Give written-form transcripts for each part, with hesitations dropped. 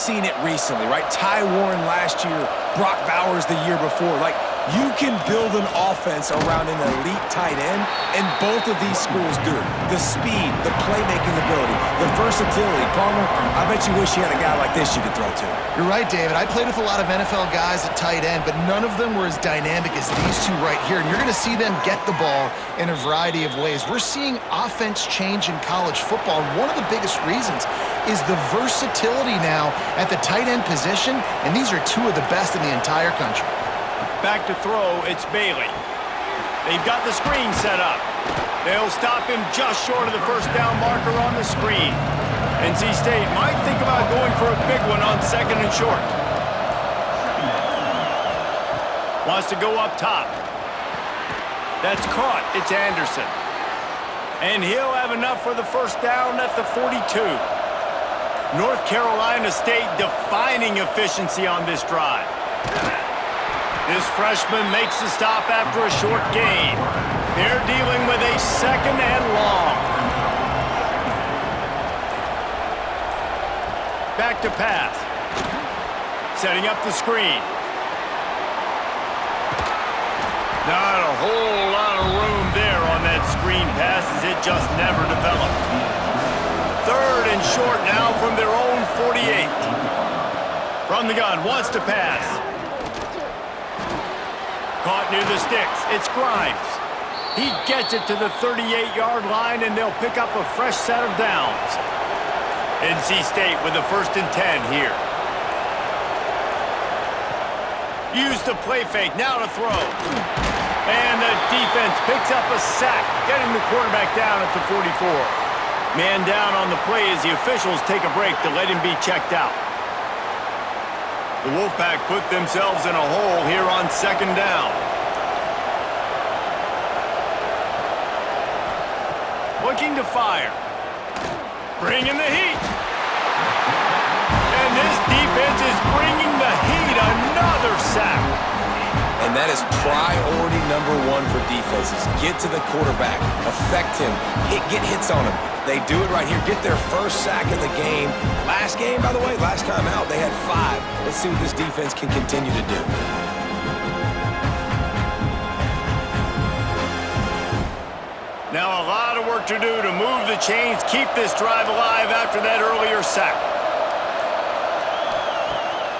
seen it recently, right? Ty Warren last year, Brock Bowers the year before. Like, you can build an offense around an elite tight end, and both of these schools do it. The speed, the playmaking ability, the versatility. Palmer, I bet you wish you had a guy like this you could throw to. You're right, David. I played with a lot of NFL guys at tight end, but none of them were as dynamic as these two right here. And you're going to see them get the ball in a variety of ways. We're seeing offense change in college football, and one of the biggest reasons is the versatility now at the tight end position, and these are two of the best in the entire country. Back to throw, it's Bailey. They've got the screen set up. They'll stop him just short of the first down marker on the screen. NC State might think about going for a big one on 2nd and short. Wants to go up top. That's caught. It's Anderson. And he'll have enough for the first down at the 42. North Carolina State defining efficiency on this drive. This freshman makes the stop after a short gain. They're dealing with a 2nd and long. Back to pass. Setting up the screen. Not a whole lot of room there on that screen pass as it just never developed. 3rd and short now from their own 48. From the gun, wants to pass. Caught near the sticks. It's Grimes. He gets it to the 38-yard line, and they'll pick up a fresh set of downs. NC State with a 1st and 10 here. Use the play fake. Now to throw. And the defense picks up a sack, getting the quarterback down at the 44. Man down on the play as the officials take a break to let him be checked out. The Wolfpack put themselves in a hole here on 2nd down. Looking to fire. Bringing the heat. And this defense is bringing the heat. Another sack. And that is priority number 1 for defenses. Get to the quarterback. Affect him. Get hits on him. They do it right here. Get their first sack of the game. Last game, by the way, last time out, they had 5. Let's see what this defense can continue to do. Now a lot of work to do to move the chains, keep this drive alive after that earlier sack.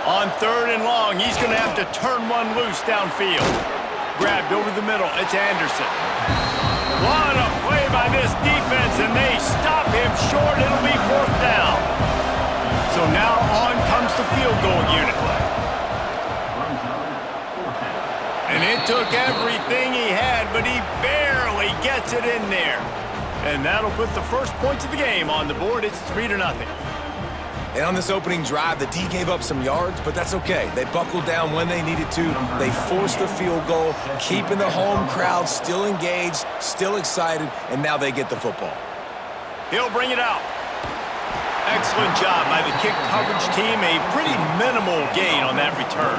On 3rd and long, he's going to have to turn one loose downfield. Grabbed over the middle. It's Anderson. What a play by this defense, and they stop him short. It'll be 4th down. So now on comes the field goal unit. And it took everything he had, but he barely gets it in there. And that'll put the first points of the game on the board. It's 3-0. And on this opening drive, the D gave up some yards, but that's okay. They buckled down when they needed to. They forced the field goal, keeping the home crowd still engaged, still excited, and now they get the football. He'll bring it out. Excellent job by the kick coverage team. A pretty minimal gain on that return.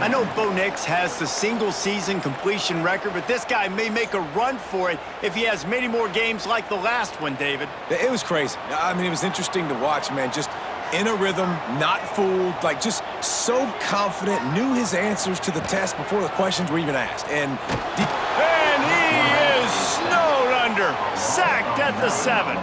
I know Bo Nix has the single-season completion record, but this guy may make a run for it if he has many more games like the last one, David. It was crazy. I mean, it was interesting to watch, man. Just in a rhythm, not fooled, like just so confident, knew his answers to the test before the questions were even asked. And he is snowed under, sacked at the 7.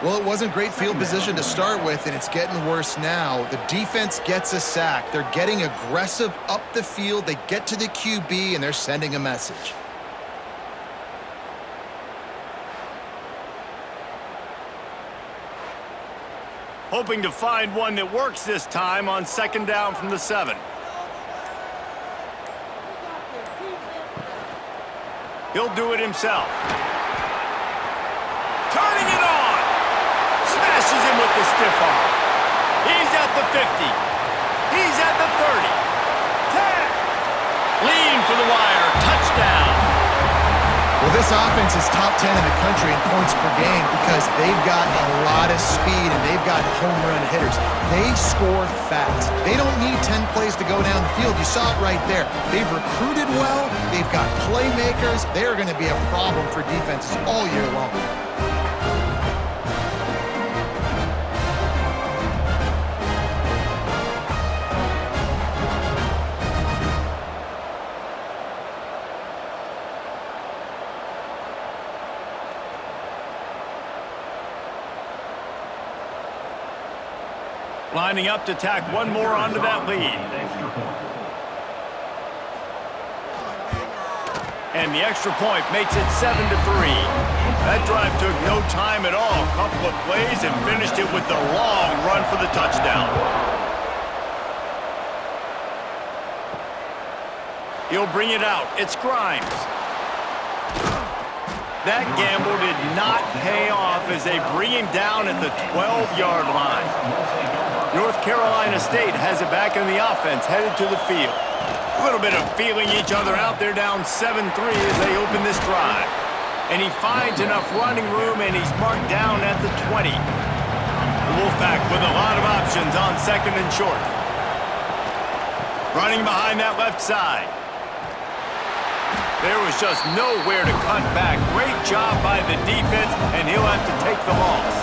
Well, it wasn't great field position to start with, and it's getting worse now. The defense gets a sack. They're getting aggressive up the field. They get to the QB, and they're sending a message. Hoping to find one that works this time on 2nd down from the 7. He'll do it himself. Turning it on. Smashes him with the stiff arm. He's at the 50. He's at the 30. 10. Lean for the wire. Touchdown. Well, this offense is top 10 in the country in points per game because they've got a lot of speed and they've got home run hitters. They score fast. They don't need 10 plays to go down the field. You saw it right there. They've recruited well. They've got playmakers. They're going to be a problem for defenses all year long. Lining up to tack one more onto that lead. And the extra point makes it 7-3. That drive took no time at all. A couple of plays and finished it with the long run for the touchdown. He'll bring it out. It's Grimes. That gamble did not pay off as they bring him down at the 12-yard line. North Carolina State has it back in the offense, headed to the field. A little bit of feeling each other out. They're down 7-3 as they open this drive. And he finds enough running room, and he's marked down at the 20. The Wolfpack with a lot of options on second and short. Running behind that left side. There was just nowhere to cut back. Great job by the defense, and he'll have to take the loss.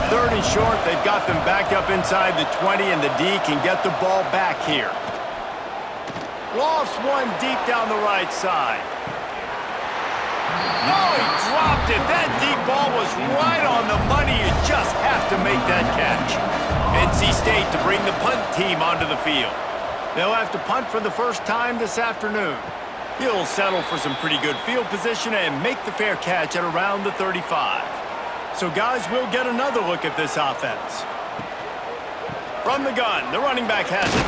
Third and short, they've got them back up inside the 20, and the D can get the ball back here. Lofts one deep down the right side. Oh, he dropped it. That deep ball was right on the money. You just have to make that catch. NC State to bring the punt team onto the field. They'll have to punt for the first time this afternoon. He'll settle for some pretty good field position and make the fair catch at around the 35. So, guys, we'll get another look at this offense. From the gun, the running back has it.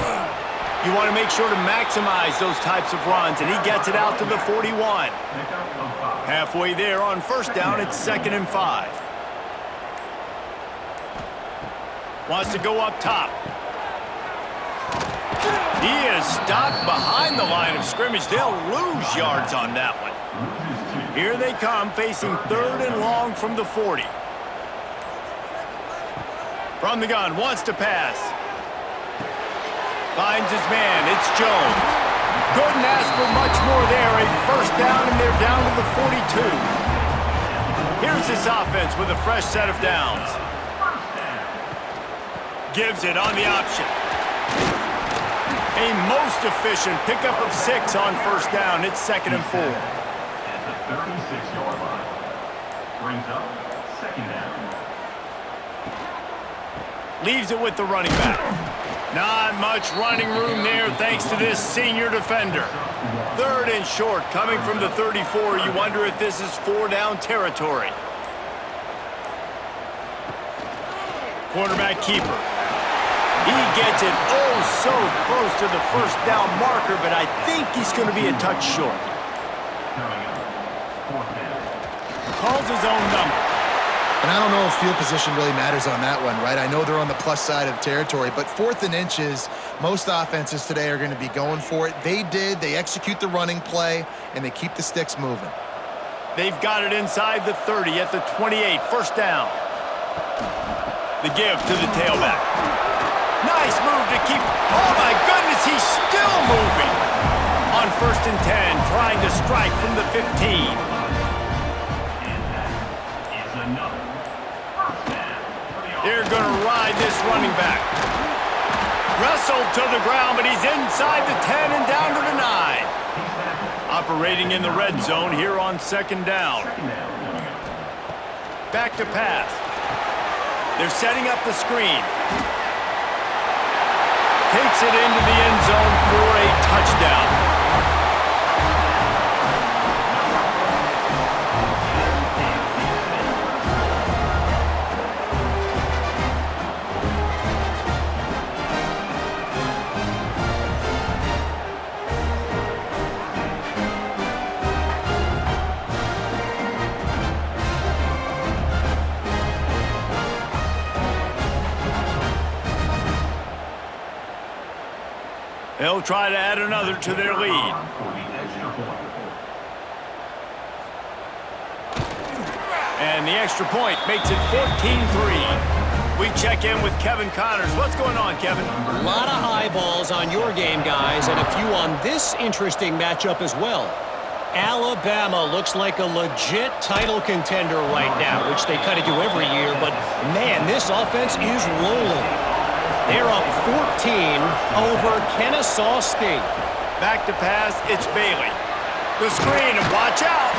You want to make sure to maximize those types of runs, and he gets it out to the 41. Halfway there on first down, it's 2nd and 5. Wants to go up top. He is stopped behind the line of scrimmage. They'll lose yards on that one. Here they come, facing 3rd and long from the 40. From the gun, wants to pass. Finds his man, it's Jones. Couldn't ask for much more there. A first down, and they're down to the 42. Here's this offense with a fresh set of downs. Gives it on the option. A most efficient pickup of 6 on first down. It's 2nd and 4. At the 36-yard line. Brings up 2nd down. Leaves it with the running back. Not much running room there thanks to this senior defender. 3rd and short coming from the 34. You wonder if this is 4-down territory. Quarterback keeper. He gets it so close to the first down marker, but I think he's going to be a touch short. Calls his own number. And I don't know if field position really matters on that one, right? I know they're on the plus side of territory, but 4th and inches, most offenses today are going to be going for it. They did. They execute the running play, and they keep the sticks moving. They've got it inside the 30 at the 28. First down. The give to the tailback. Nice move to keep. Oh, my goodness, he's still moving. On 1st and 10, trying to strike from the 15. They're going to ride this running back. Wrestled to the ground, but he's inside the 10 and down to the 9. Operating in the red zone here on 2nd down. Back to pass. They're setting up the screen. Takes it into the end zone for a touchdown. They'll try to add another to their lead. And the extra point makes it 14-3. We check in with Kevin Connors. What's going on, Kevin? A lot of eyeballs on your game, guys, and a few on this interesting matchup as well. Alabama looks like a legit title contender right now, which they kind of do every year, but man, this offense is rolling. They're up 14 over Kennesaw State. Back to pass, it's Bailey. The screen, and watch out.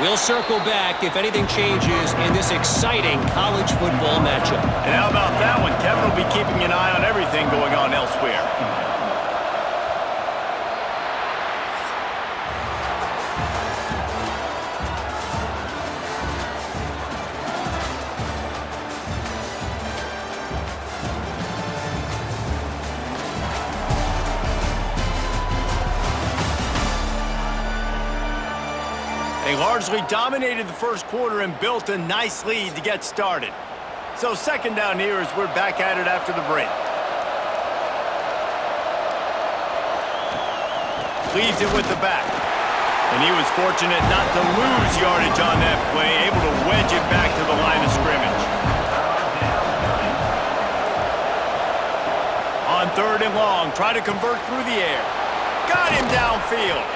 We'll circle back if anything changes in this exciting college football matchup. And how about that one? Kevin will be keeping They largely dominated the first quarter and built a nice lead to get started. So second down here as we're back at it after the break. Leaves it with the back. And he was fortunate not to lose yardage on that play, able to wedge it back to the line of scrimmage. On third and long, try to convert through the air. Got him downfield.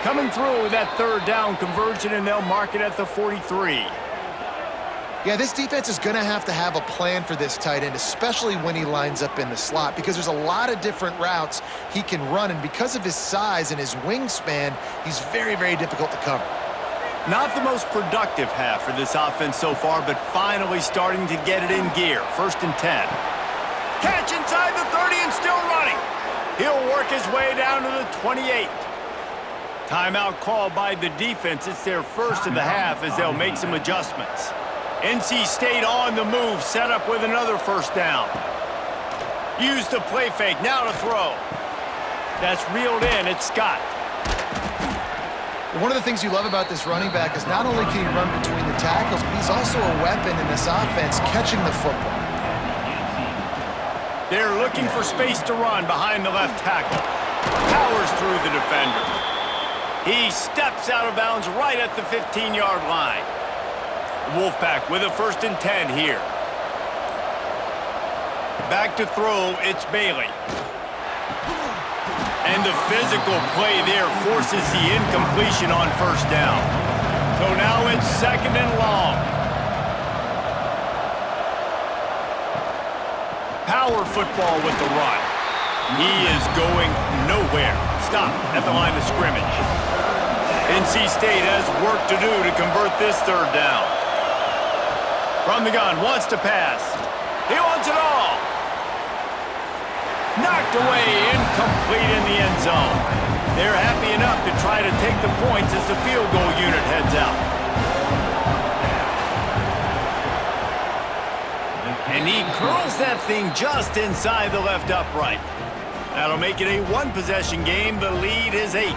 Coming through with that third down conversion, and they'll mark it at the 43. Yeah, this defense is going to have a plan for this tight end, especially when he lines up in the slot, because there's a lot of different routes he can run, and because of his size and his wingspan, he's very, very difficult to cover. Not the most productive half for this offense so far, but finally starting to get it in gear. 1st and 10. Catch inside the 30 and still running. He'll work his way down to the 28. Timeout called by the defense. It's their first of the half as they'll make some adjustments. NC State on the move, set up with another first down. Use the play fake, now to throw. That's reeled in, it's Scott. One of the things you love about this running back is not only can he run between the tackles, but he's also a weapon in this offense catching the football. They're looking for space to run behind the left tackle. Powers through the defender. He steps out of bounds right at the 15-yard line. Wolfpack with a 1st and 10 here. Back to throw, it's Bailey. And the physical play there forces the incompletion on 1st down. So now it's 2nd and long. Power football with the run. He is going nowhere. Stop at the line of scrimmage. NC State has work to do to convert this 3rd down. From the gun, wants to pass. He wants it all. Knocked away, incomplete in the end zone. They're happy enough to try to take the points as the field goal unit heads out. And he curls that thing just inside the left upright. That'll make it a one-possession game. The lead is 8.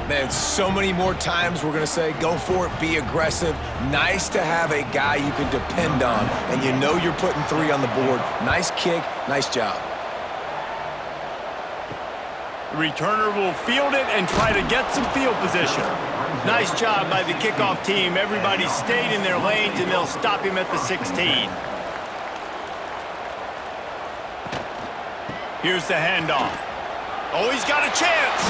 Man, so many more times we're going to say, go for it, be aggressive. Nice to have a guy you can depend on, and you know you're putting 3 on the board. Nice kick, nice job. The returner will field it and try to get some field position. Nice job by the kickoff team. Everybody stayed in their lanes, and they'll stop him at the 16. Here's the handoff. Oh, he's got a chance.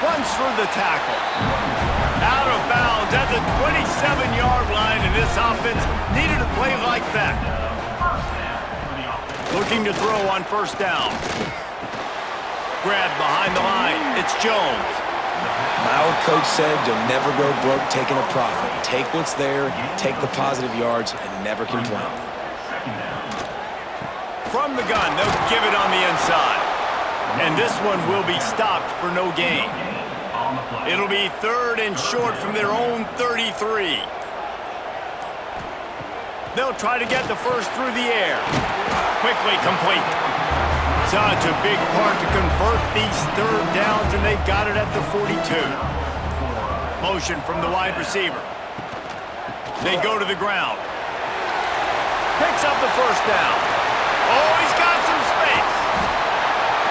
Runs through the tackle. Out of bounds at the 27-yard line, and this offense needed a play like that. Looking to throw on 1st down. Grab behind the line. It's Jones. My old coach said you'll never go broke taking a profit. Take what's there, take the positive yards, and never complain. From the gun, they'll give it on the inside. And this one will be stopped for no gain. It'll be 3rd and short from their own 33. They'll try to get the first through the air. Quickly complete. Such a big part to convert these 3rd downs, and they've got it at the 42. Motion from the wide receiver. They go to the ground. Picks up the 1st down. Oh, he's got some space.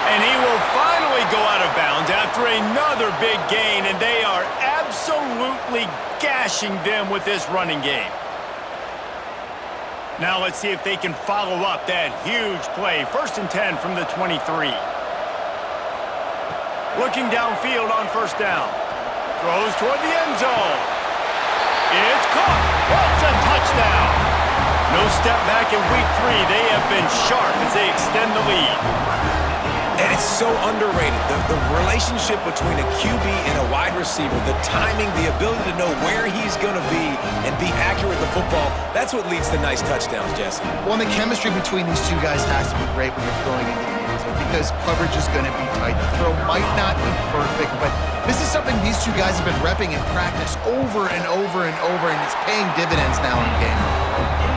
And he will finally go out of bounds after another big gain, and they are absolutely gashing them with this running game. Now let's see if they can follow up that huge play. 1st and 10 from the 23. Looking downfield on 1st down. Throws toward the end zone. It's caught. That's a touchdown. No step back in week 3. They have been sharp as they extend the lead. And it's so underrated. The relationship between a QB and a wide receiver, the timing, the ability to know where he's going to be and be accurate with the football, that's what leads to nice touchdowns, Jesse. Well, and the chemistry between these two guys has to be great when you're throwing into the end zone because coverage is going to be tight. The throw might not be perfect, but this is something these two guys have been repping in practice over and over and over, and it's paying dividends now in game.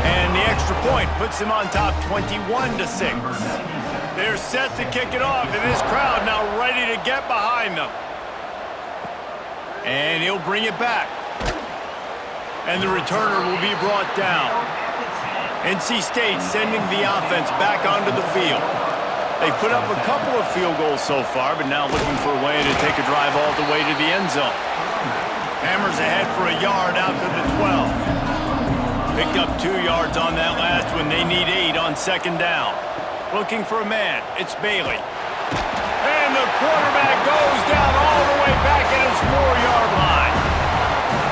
And the extra point puts them on top 21-6. They're set to kick it off, and this crowd now ready to get behind them. And he'll bring it back. And the returner will be brought down. NC State sending the offense back onto the field. They've put up a couple of field goals so far, but now looking for a way to take a drive all the way to the end zone. Hammers ahead for a yard out to the 12. Picked up 2 yards on that last one. They need 8 on second down. Looking for a man. It's Bailey. And the quarterback goes down all the way back at his 4-yard line.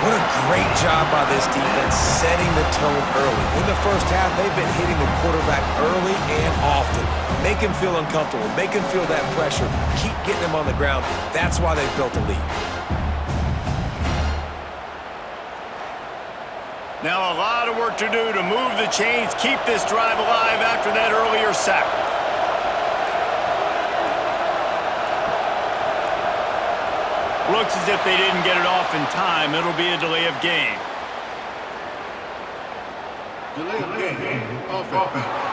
What a great job by this defense setting the tone early. In the first half, they've been hitting the quarterback early and often. Make him feel uncomfortable. Make him feel that pressure. Keep getting him on the ground. That's why they've built a lead. Now a lot of work to do to move the chains, keep this drive alive after that earlier sack. Looks as if they didn't get it off in time. It'll be a delay of game. Delay of game. Offense.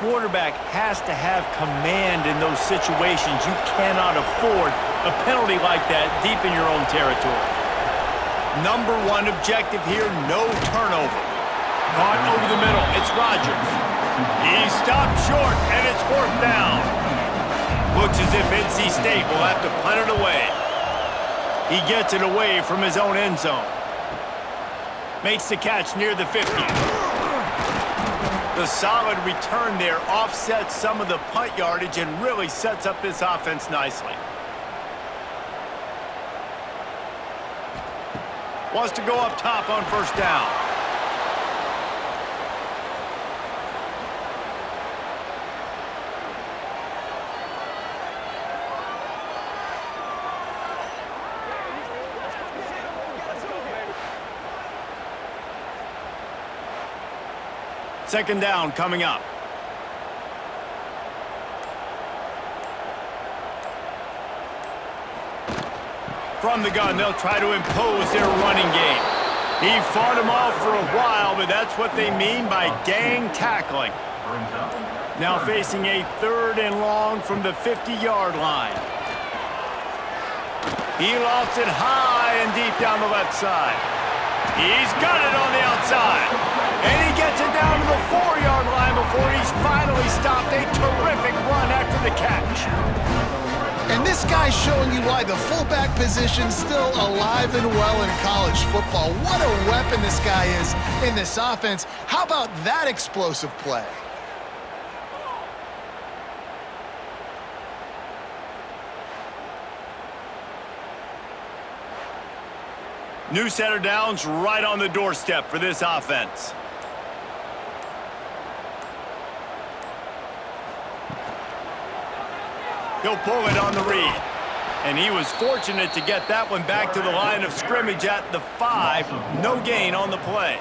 Quarterback has to have command in those situations. You cannot afford a penalty like that deep in your own territory. Number 1 objective here, no turnover. Caught over the middle. It's Rodgers. He stopped short, and it's 4th down. Looks as if NC State will have to punt it away. He gets it away from his own end zone. Makes the catch near the 50. The solid return there offsets some of the punt yardage and really sets up this offense nicely. Wants to go up top on 1st down. Second down coming up. From the gun, they'll try to impose their running game. He fought him off for a while, but that's what they mean by gang tackling. Now facing a 3rd and long from the 50-yard line. He lofts it high and deep down the left side. He's got it on the outside. And he gets it down to the 4-yard line before he's finally stopped. A terrific run after the catch. And this guy's showing you why the fullback position's still alive and well in college football. What a weapon this guy is in this offense. How about that explosive play? New set of downs right on the doorstep for this offense. He'll pull it on the read. And he was fortunate to get that one back to the line of scrimmage at the 5. No gain on the play.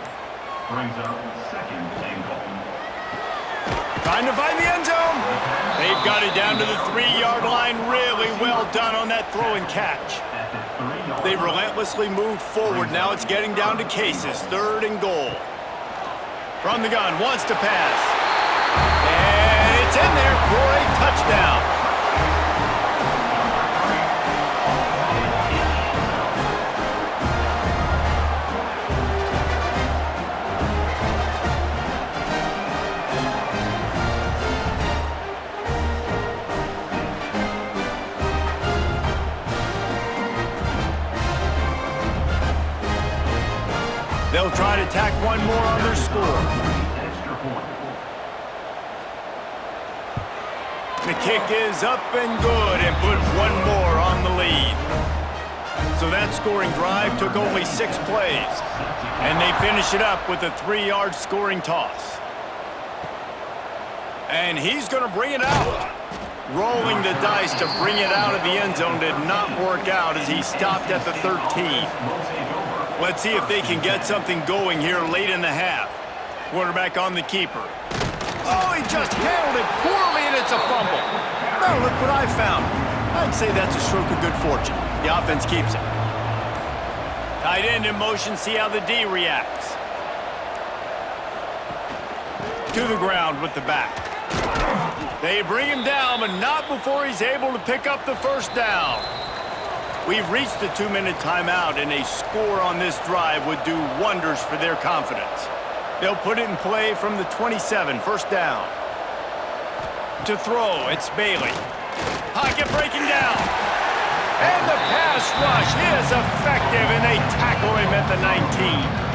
Brings up 2nd and goal. Trying to find the end zone. They've got it down to the 3-yard line. Really well done on that throw and catch. They've relentlessly moved forward. Now it's getting down to cases. 3rd and goal. From the gun, wants to pass. And it's in there for a touchdown. They'll try to tack one more on their score. The kick is up and good and put one more on the lead. So that scoring drive took only 6 plays. And they finish it up with a 3-yard scoring toss. And he's going to bring it out. Rolling the dice to bring it out of the end zone did not work out as he stopped at the 13. Let's see if they can get something going here late in the half. Quarterback on the keeper. Oh, he just handled it poorly, and it's a fumble. Oh, look what I found. I'd say that's a stroke of good fortune. The offense keeps it. Tight end in motion, see how the D reacts. To the ground with the back. They bring him down, but not before he's able to pick up the 1st down. We've reached the 2-minute timeout, and a score on this drive would do wonders for their confidence. They'll put it in play from the 27, first down. To throw, it's Bailey. Pocket breaking down. And the pass rush is effective, and they tackle him at the 19.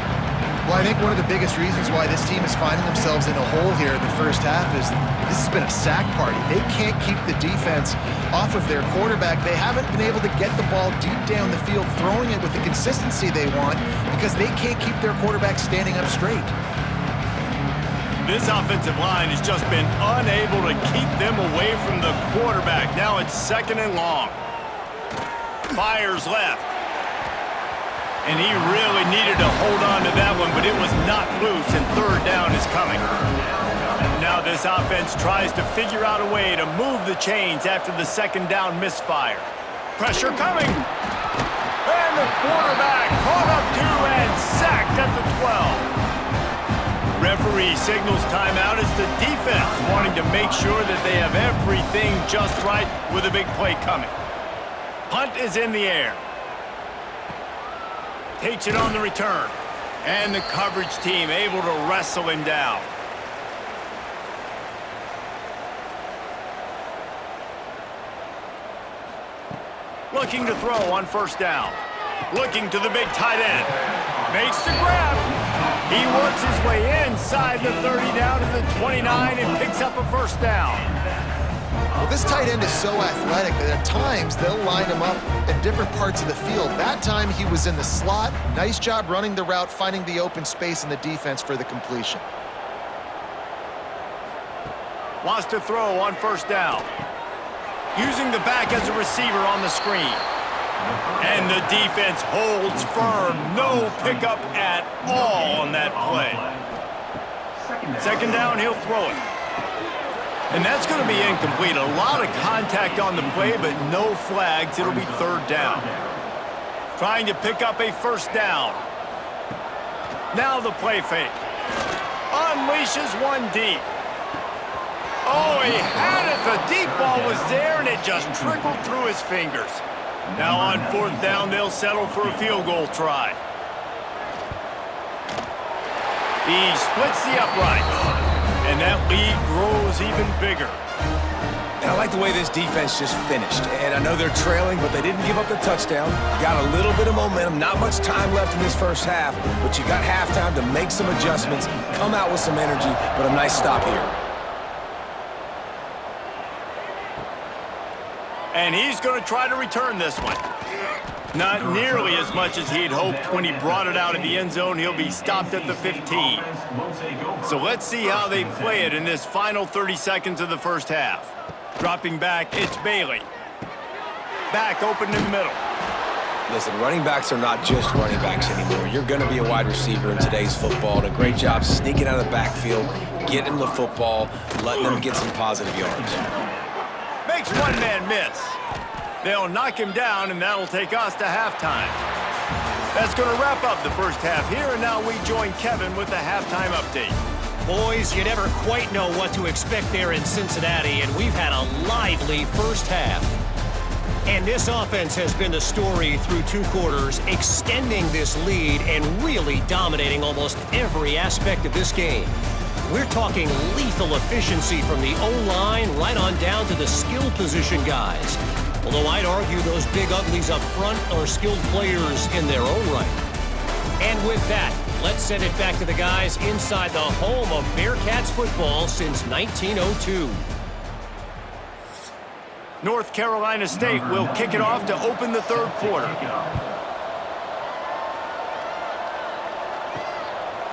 Well, I think one of the biggest reasons why this team is finding themselves in a hole here in the first half is this has been a sack party. They can't keep the defense off of their quarterback. They haven't been able to get the ball deep down the field, throwing it with the consistency they want because they can't keep their quarterback standing up straight. This offensive line has just been unable to keep them away from the quarterback. Now it's 2nd and long. Fires left. And he really needed to hold on to that one, but it was not loose, and 3rd down is coming. Now this offense tries to figure out a way to move the chains after the 2nd down misfire. Pressure coming. And the quarterback caught up to and sacked at the 12. Referee signals timeout as the defense wanting to make sure that they have everything just right with a big play coming. Punt is in the air. Takes it on the return. And the coverage team able to wrestle him down. Looking to throw on 1st down. Looking to the big tight end. Makes the grab. He works his way inside the 30 down to the 29 and picks up a 1st down. Well, this tight end is so athletic that at times they'll line him up in different parts of the field. That time he was in the slot. Nice job running the route, finding the open space in the defense for the completion. Wants to throw on 1st down. Using the back as a receiver on the screen. And the defense holds firm. No pickup at all on that play. 2nd down, he'll throw it. And that's going to be incomplete. A lot of contact on the play, but no flags. It'll be 3rd down. Trying to pick up a 1st down. Now the play fake. Unleashes one deep. Oh, he had it. The deep ball was there, and it just trickled through his fingers. Now on 4th down, they'll settle for a field goal try. He splits the uprights. And that lead grows even bigger. And I like the way this defense just finished. And I know they're trailing, but they didn't give up the touchdown. Got a little bit of momentum. Not much time left in this first half, but you got halftime to make some adjustments, come out with some energy, but a nice stop here. And he's going to try to return this one. Not nearly as much as he'd hoped when he brought it out of the end zone. He'll be stopped at the 15. So let's see how they play it in this final 30 seconds of the first half. Dropping back, it's Bailey. Back open in the middle. Listen, running backs are not just running backs anymore. You're going to be a wide receiver in today's football. And a great job sneaking out of the backfield, getting the football, letting them get some positive yards. Makes one man miss. They'll knock him down, and that'll take us to halftime. That's going to wrap up the first half here, and now we join Kevin with the halftime update. Boys, you never quite know what to expect there in Cincinnati, and we've had a lively first half. And this offense has been the story through 2 quarters, extending this lead and really dominating almost every aspect of this game. We're talking lethal efficiency from the O-line right on down to the skill position guys. Although I'd argue those big uglies up front are skilled players in their own right. And with that, let's send it back to the guys inside the home of Bearcats football since 1902. North Carolina State will kick it off to open the 3rd quarter.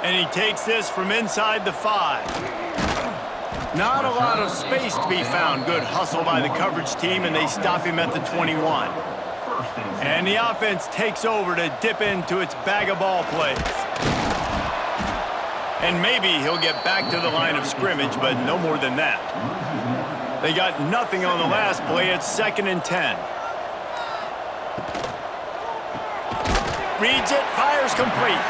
And he takes this from inside the 5. Not a lot of space to be found. Good hustle by the coverage team, and they stop him at the 21. And the offense takes over to dip into its bag of ball plays. And maybe he'll get back to the line of scrimmage, but no more than that. They got nothing on the last play. It's 2nd and 10. Reads it, fires complete.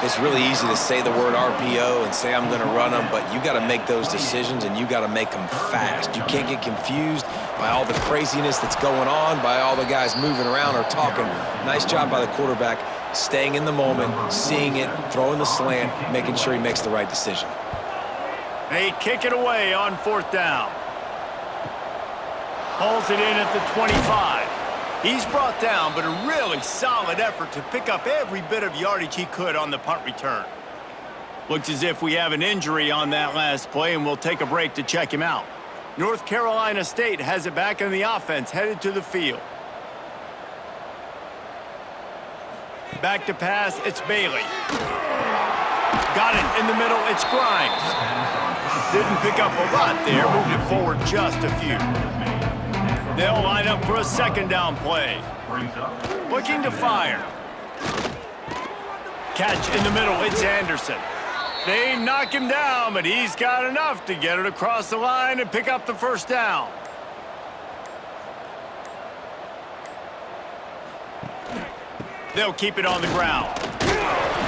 It's really easy to say the word RPO and say I'm going to run them, but you got to make those decisions and you got to make them fast. You can't get confused by all the craziness that's going on, by all the guys moving around or talking. Nice job by the quarterback, staying in the moment, seeing it, throwing the slant, making sure he makes the right decision. They kick it away on 4th down. Hauls it in at the 25. He's brought down, but a really solid effort to pick up every bit of yardage he could on the punt return. Looks as if we have an injury on that last play, and we'll take a break to check him out. North Carolina State has it back in the offense, headed to the field. Back to pass, it's Bailey. Got it in the middle, it's Grimes. Didn't pick up a lot there, moved it forward just a few. They'll line up for a 2nd down play. Looking to fire. Catch in the middle, it's Anderson. They knock him down, but he's got enough to get it across the line and pick up the 1st down. They'll keep it on the ground.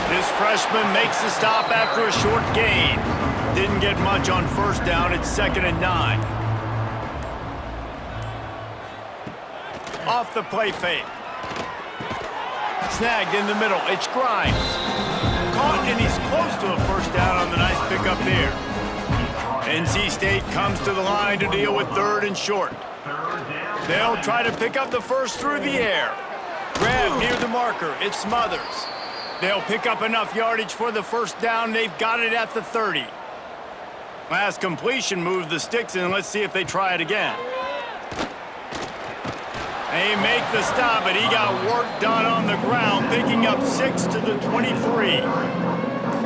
This freshman makes the stop after a short gain. Didn't get much on 1st down, it's 2nd and 9. Off the play fake. Snagged in the middle, it's Grimes. Caught, and he's close to a 1st down on the nice pickup there. NC State comes to the line to deal with 3rd and short. They'll try to pick up the 1st through the air. Grab near the marker, it's Smothers. They'll pick up enough yardage for the 1st down. They've got it at the 30. Last completion moved the sticks in. Let's see if they try it again. They make the stop, but he got work done on the ground, picking up 6 to the 23.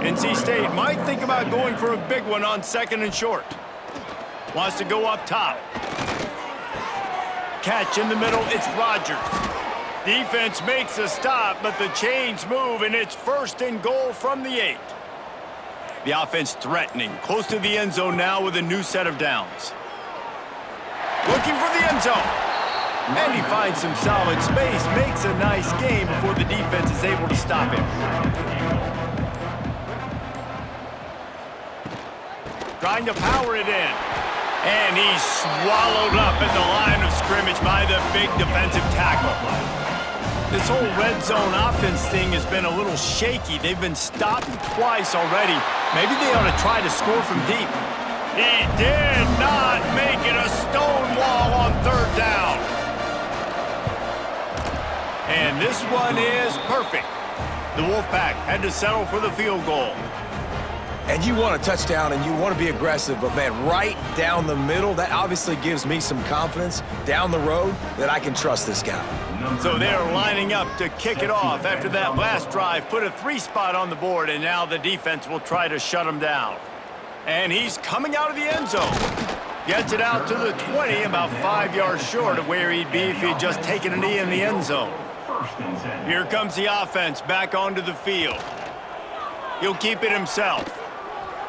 NC State might think about going for a big one on 2nd and short. Wants to go up top. Catch in the middle, it's Rogers. Defense makes a stop, but the chains move, and it's 1st and goal from the 8. The offense threatening, close to the end zone now with a new set of downs. Looking for the end zone. And he finds some solid space, makes a nice game before the defense is able to stop him. Trying to power it in. And he's swallowed up at the line of scrimmage by the big defensive tackle. This whole red zone offense thing has been a little shaky. They've been stopped twice already. Maybe they ought to try to score from deep. He did not make it a stonewall on 3rd down. And this one is perfect. The Wolfpack had to settle for the field goal. And you want a touchdown and you want to be aggressive, but man, right down the middle, that obviously gives me some confidence down the road that I can trust this guy. So they're lining up to kick it off after that last drive, put a 3-spot on the board, and now the defense will try to shut him down. And he's coming out of the end zone. Gets it out to the 20, about 5 yards short of where he'd be if he'd just taken a knee in the end zone. Here comes the offense back onto the field. He'll keep it himself.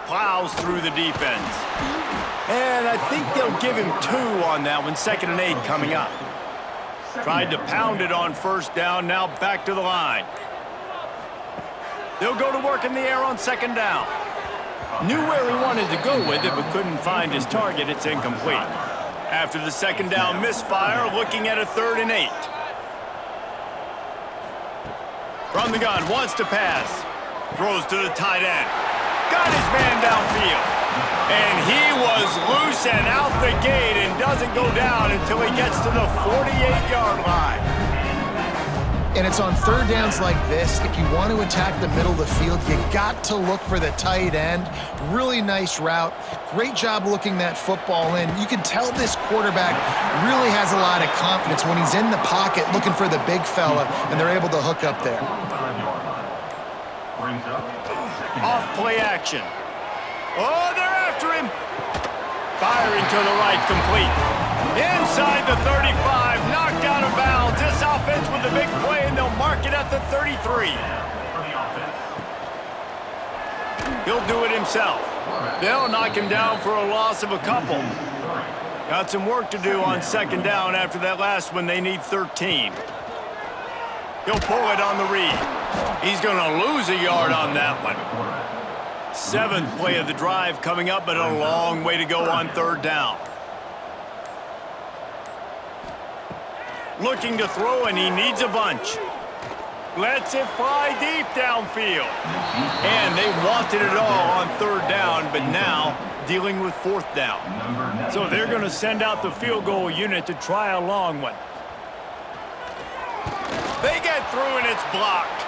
Plows through the defense. And I think they'll give him 2 on that one. 2nd and 8 coming up. Tried to pound it on 1st down, now back to the line. They'll go to work in the air on 2nd down. Knew where he wanted to go with it, but couldn't find his target. It's incomplete. After the 2nd down misfire, looking at a 3rd and 8. From the gun, wants to pass. Throws to the tight end. Got his man downfield. And he was loose and out the gate and doesn't go down until he gets to the 48-yard line. And it's on 3rd downs like this, if you want to attack the middle of the field, you got to look for the tight end. Really nice route. Great job looking that football in. You can tell this quarterback really has a lot of confidence when he's in the pocket looking for the big fella, and they're able to hook up there. Off play action. Oh, they're after him. Firing to the right, complete. Inside the 35, knocked out of bounds. This offense with a big play, and they'll mark it at the 33. He'll do it himself. They'll knock him down for a loss of a couple. Got some work to do on 2nd down after that last one. They need 13. He'll pull it on the read. He's going to lose a yard on that one. 7th play of the drive coming up, but a long way to go on 3rd down. Looking to throw, and he needs a bunch. Lets it fly deep downfield. And they wanted it all on 3rd down, but now dealing with 4th down. So they're going to send out the field goal unit to try a long one. They get through, and it's blocked.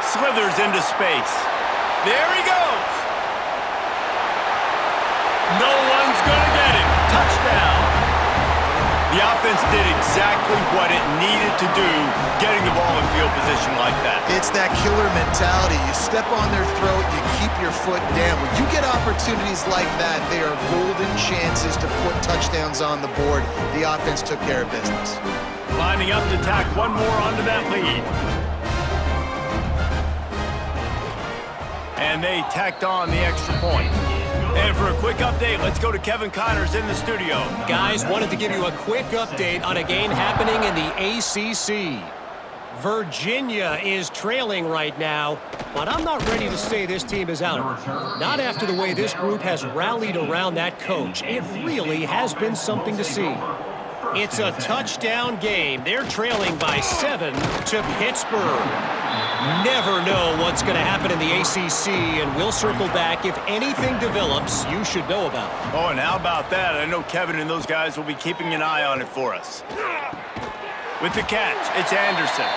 Slithers into space. There he goes. No one's going to get him. Touchdown. The offense did exactly what it needed to do, getting the ball in field position like that. It's that killer mentality. You step on their throat, you keep your foot down. When you get opportunities like that, they are golden chances to put touchdowns on the board. The offense took care of business. Lining up to tack one more onto that lead. And they tacked on the extra point. And for a quick update, let's go to Kevin Connors in the studio. Guys, wanted to give you a quick update on a game happening in the ACC. Virginia is trailing right now, but I'm not ready to say this team is out of it. Not after the way this group has rallied around that coach. It really has been something to see. It's a touchdown game. They're trailing by 7 to Pittsburgh. Never know what's going to happen in the ACC, and we'll circle back if anything develops you should know about. Oh, and how about that? I know Kevin and those guys will be keeping an eye on it for us. With the catch, it's Anderson.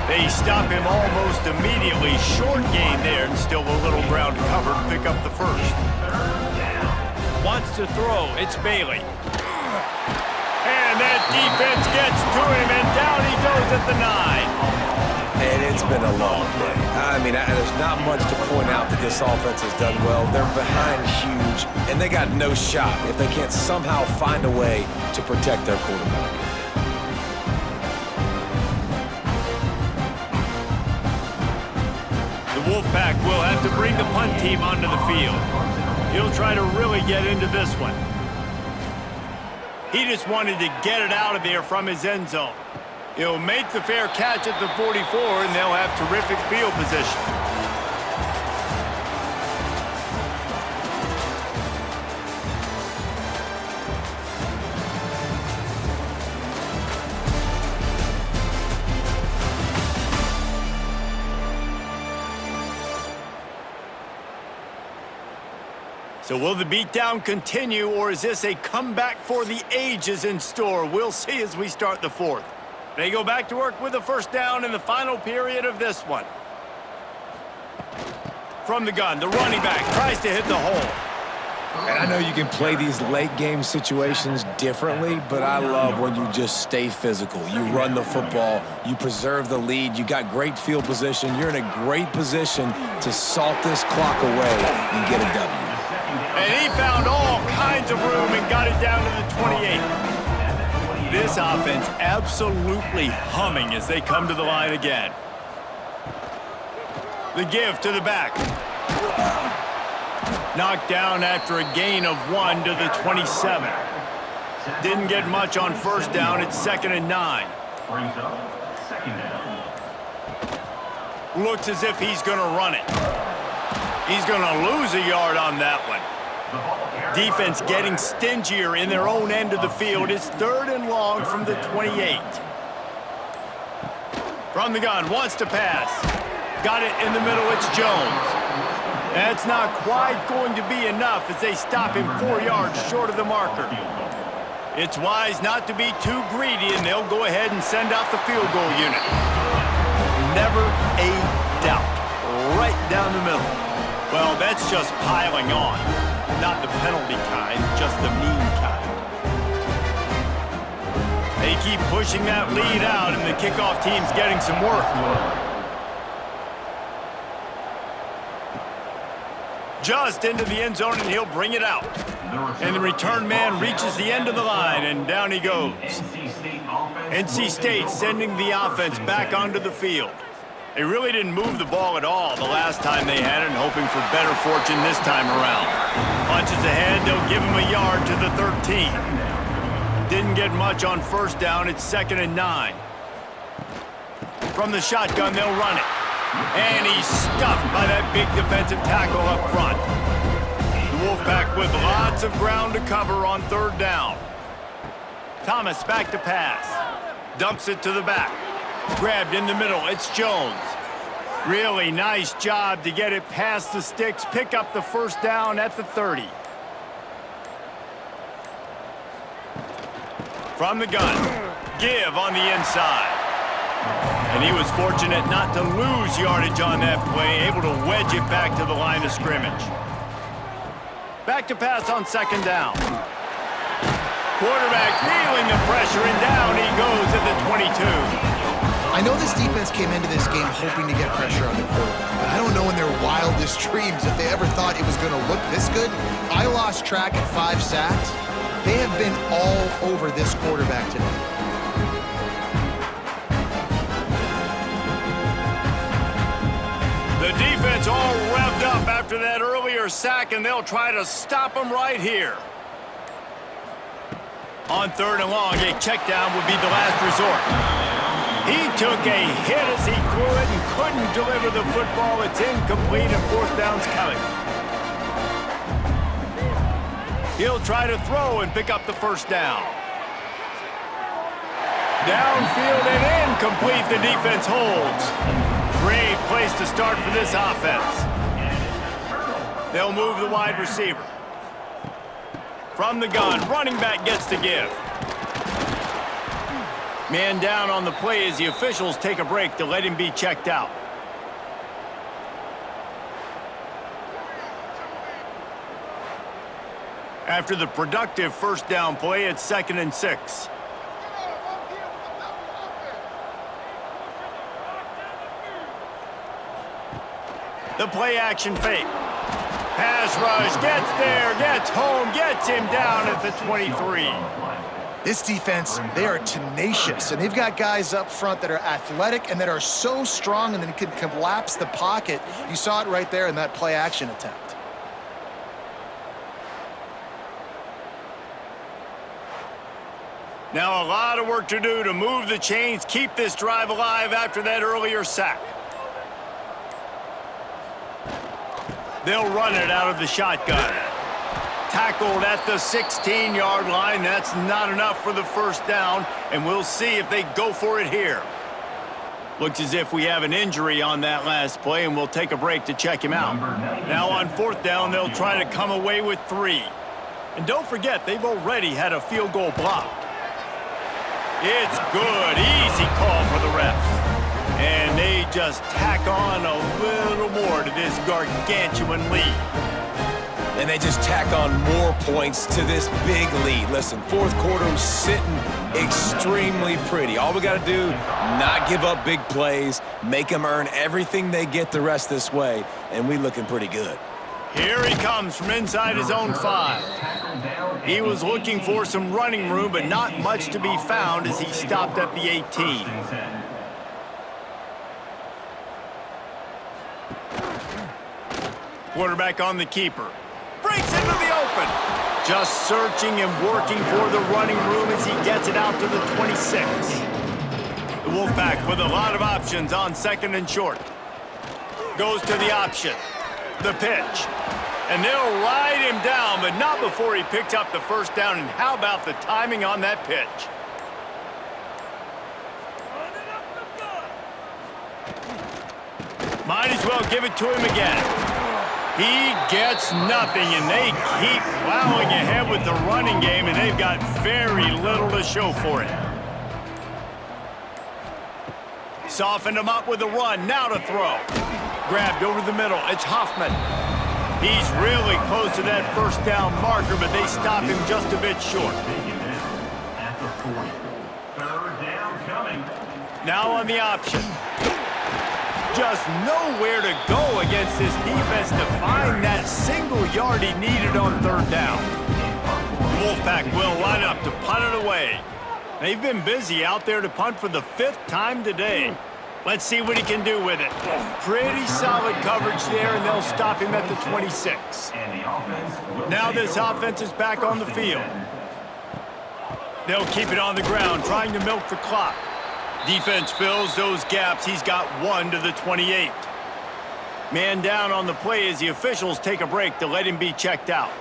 They stop him almost immediately. Short gain there, and still a little ground to cover to pick up the first. Wants to throw, it's Bailey. And that defense gets to him, and down he goes at the 9. And it's been a long day. I mean, there's not much to point out that this offense has done well. They're behind huge, and they got no shot if they can't somehow find a way to protect their quarterback. The Wolfpack will have to bring the punt team onto the field. He'll try to really get into this one. He just wanted to get it out of there from his end zone. He'll make the fair catch at the 44, and they'll have terrific field position. So will the beatdown continue, or is this a comeback for the ages in store? We'll see as we start the 4th. They go back to work with a 1st down in the final period of this one. From the gun, the running back tries to hit the hole. And I know you can play these late game situations differently, but I love when you just stay physical. You run the football, you preserve the lead, you got great field position. You're in a great position to salt this clock away and get a W. And he found all kinds of room and got it down to the 28. This offense absolutely humming as they come to the line again. The give to the back. Knocked down after a gain of 1 to the 27. Didn't get much on 1st down. It's 2nd and 9. Brings up 2nd down. Looks as if he's going to run it. He's going to lose a yard on that one. Defense getting stingier in their own end of the field. It's 3rd and long from the 28. From the gun, wants to pass. Got it in the middle, it's Jones. That's not quite going to be enough as they stop him 4 yards short of the marker. It's wise not to be too greedy, and they'll go ahead and send out the field goal unit. Never a doubt. Right down the middle. Well, that's just piling on. Not the penalty kind, just the mean kind. They keep pushing that lead out, and the kickoff team's getting some work. Just into the end zone, and he'll bring it out. And the return man reaches the end of the line, and down he goes. NC State sending the offense back onto the field. They really didn't move the ball at all the last time they had it, and hoping for better fortune this time around. Punches ahead, they'll give him a yard to the 13. Didn't get much on 1st down, it's 2nd and 9. From the shotgun, they'll run it. And he's stuffed by that big defensive tackle up front. The Wolfpack with lots of ground to cover on third down. Thomas back to pass. Dumps it to the back. Grabbed in the middle. It's Jones. Really nice job to get it past the sticks. Pick up the first down at the 30. From the gun. Give on the inside. And he was fortunate not to lose yardage on that play, able to wedge it back to the line of scrimmage. Back to pass on second down. Quarterback feeling the pressure, and down he goes at the 22. I know this defense came into this game hoping to get pressure on the quarterback, but I don't know in their wildest dreams if they ever thought it was going to look this good. I lost track at 5 sacks. They have been all over this quarterback today. The defense all revved up after that earlier sack, and they'll try to stop him right here. On third and long, a check down would be the last resort. He took a hit as he threw it and couldn't deliver the football. It's incomplete, and fourth down's coming. He'll try to throw and pick up the first down. Downfield and incomplete, the defense holds. Great place to start for this offense. They'll move the wide receiver. From the gun, running back gets to give. Man down on the play as the officials take a break to let him be checked out. After the productive first down play, it's 2nd and 6. The play action fake. Pass rush, gets there, gets home, gets him down at the 23. This defense, they are tenacious, and they've got guys up front that are athletic and that are so strong and then can collapse the pocket. You saw it right there in that play action attempt. Now a lot of work to do to move the chains, keep this drive alive after that earlier sack. They'll run it out of the shotgun. Tackled at the 16-yard line. That's not enough for the first down, and we'll see if they go for it here. Looks as if we have an injury on that last play, and we'll take a break to check him out. Now on fourth down, they'll try to come away with 3. And don't forget, they've already had a field goal blocked. It's good. Easy call for the refs. And they just tack on a little more to this gargantuan lead. And they just tack on more points to this big lead. Listen, fourth quarter sitting extremely pretty. All we got to do, not give up big plays, make them earn everything they get the rest this way, and we looking pretty good. Here he comes from inside his own 5. He was looking for some running room, but not much to be found as he stopped at the 18. Quarterback on the keeper. Breaks into the open. Just searching and working for the running room as he gets it out to the 26. The Wolfpack with a lot of options on 2nd and short. Goes to the option. The pitch. And they'll ride him down, but not before he picks up the first down. And how about the timing on that pitch? Might as well give it to him again. He gets nothing, and they keep plowing ahead with the running game, and they've got very little to show for it. Softened him up with a run, now to throw. Grabbed over the middle, it's Hoffman. He's really close to that first down marker, but they stop him just a bit short. At the 40. Third down coming. Now on the option. Just nowhere to go against this defense to find that single yard he needed on third down. The Wolfpack will line up to punt it away. They've been busy out there to punt for the 5th time today. Let's see what he can do with it. Pretty solid coverage there, and they'll stop him at the 26. Now this offense is back on the field. They'll keep it on the ground, trying to milk the clock. Defense fills those gaps. He's got 1 to the 28. Man down on the play as the officials take a break to let him be checked out.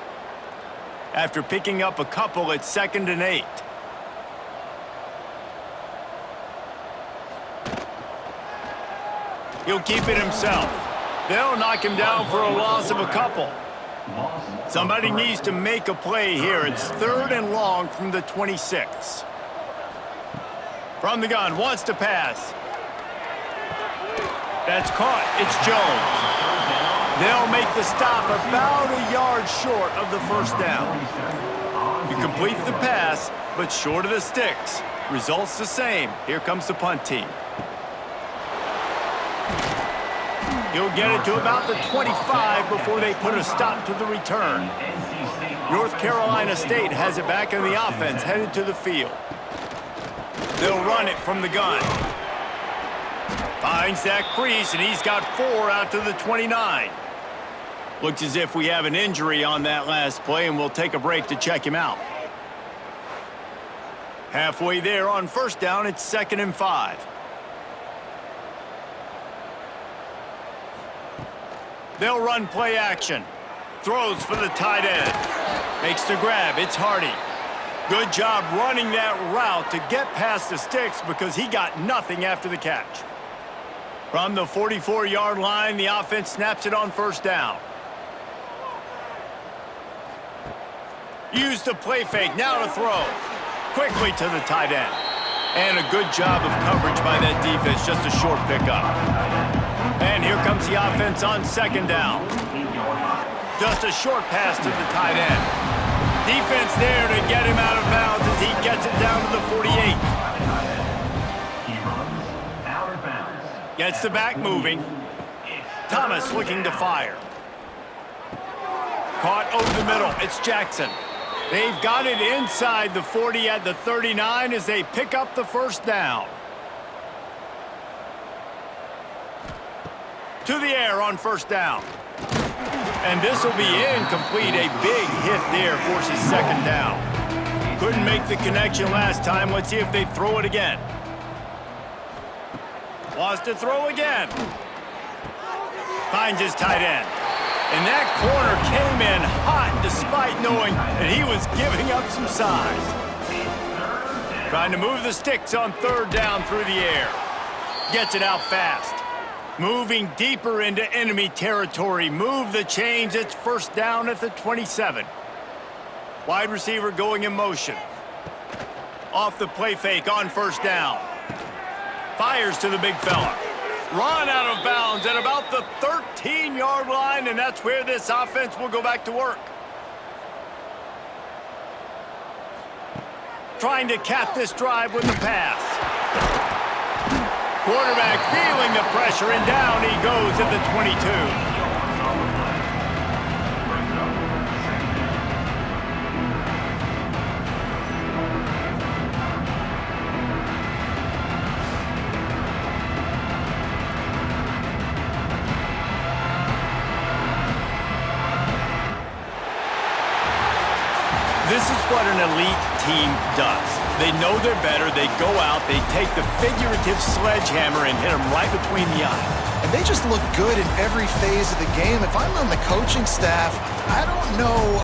After picking up a couple, it's 2nd and 8. He'll keep it himself. They'll knock him down for a loss of a couple. Somebody needs to make a play here. It's 3rd and long from the 26. From the gun, wants to pass. That's caught. It's Jones. They'll make the stop about a yard short of the first down. You complete the pass, but short of the sticks. Results the same. Here comes the punt team. He'll get it to about the 25 before they put a stop to the return. North Carolina State has it back in the offense, headed to the field. They'll run it from the gun. Finds that crease, and he's got 4 out to the 29. Looks as if we have an injury on that last play, and we'll take a break to check him out. Halfway there on first down, it's 2nd and 5. They'll run play action. Throws for the tight end. Makes the grab. It's Hardy. Good job running that route to get past the sticks because he got nothing after the catch. From the 44-yard line, the offense snaps it on first down. Use the play fake. Now to throw. Quickly to the tight end. And a good job of coverage by that defense. Just a short pickup. And here comes the offense on 2nd down. Just a short pass to the tight end. Defense there to get him out of bounds as he gets it down to the 48. He runs out of bounds. Gets the back moving. Thomas looking to fire. Caught over the middle. It's Jackson. They've got it inside the 40 at the 39 as they pick up the first down. To the air on first down. And this will be incomplete. A big hit there forces 2nd down. Couldn't make the connection last time. Let's see if they throw it again. Wants to throw again. Finds his tight end. And that corner came in hot despite knowing that he was giving up some size. Trying to move the sticks on 3rd down through the air. Gets it out fast. Moving deeper into enemy territory. Move the chains. It's first down at the 27. Wide receiver going in motion. Off the play fake on first down. Fires to the big fella. Run out of bounds at about the 13-yard line, and that's where this offense will go back to work. Trying to cap this drive with the pass. Quarterback feeling the pressure, and down he goes at the 22. This is what an elite team does. They know they're better, they go out, they take the figurative sledgehammer and hit them right between the eyes. And they just look good in every phase of the game. If I'm on the coaching staff, I don't know